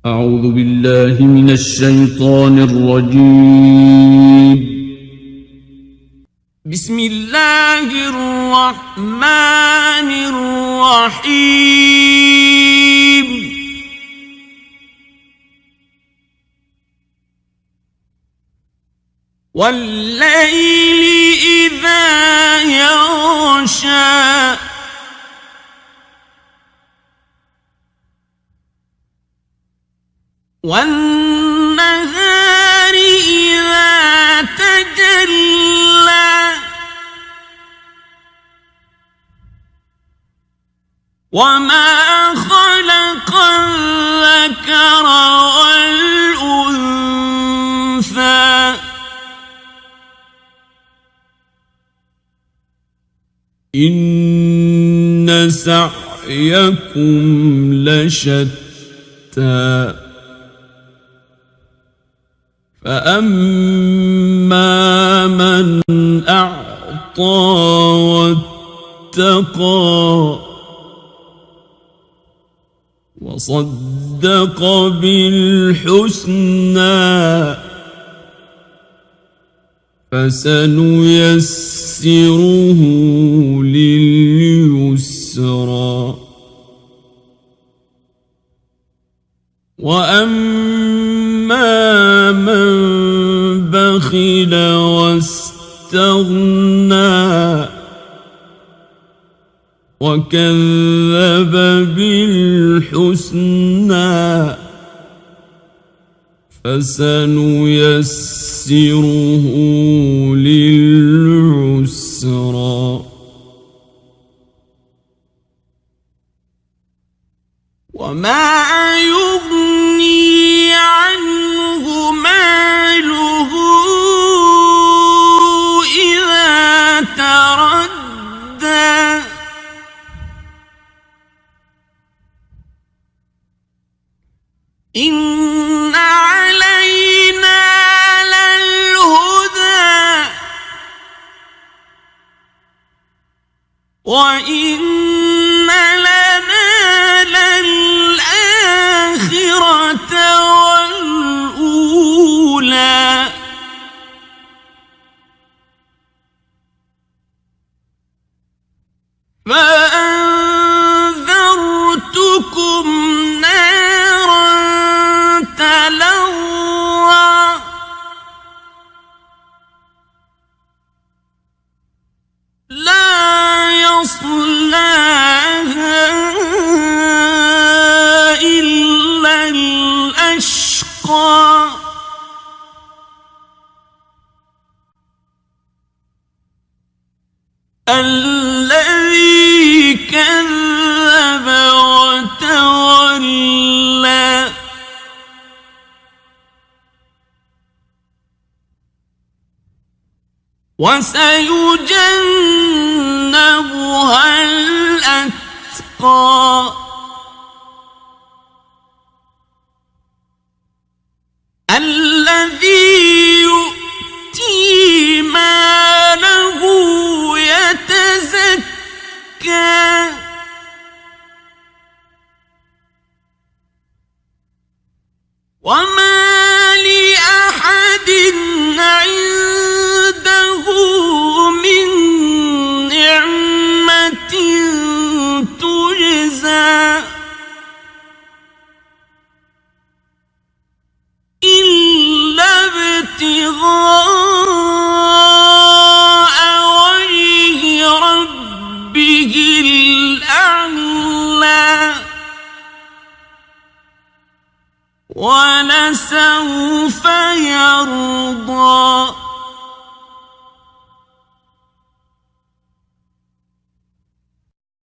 أعوذ بالله من الشيطان الرجيم. بسم الله الرحمن الرحيم. والليل إذا يغشى والنهار إذا تجلى وما خلق الذكر والأنثى إن سعيكم لشتى فأما من أعطى واتقى وصدق بالحسنى فسنيسره لليسرى وأما من بخل واستغنى وكذب بالحسنى فسنيسره للعسرى وما يغني عنه ماله إذا تردى إن علينا للهدى وإن لنا للآخرة والأولى فأنذرتكم نارا تلظى لا يصلاها إلا الأشقى الذي كذب وتولى وسيجنبها الأتقى الذي يؤتي ماله يتزكى وما لأحد عنده من نعمة تجزى إلا ابتغاء وجه ربه الأعلى ولسوف يرضى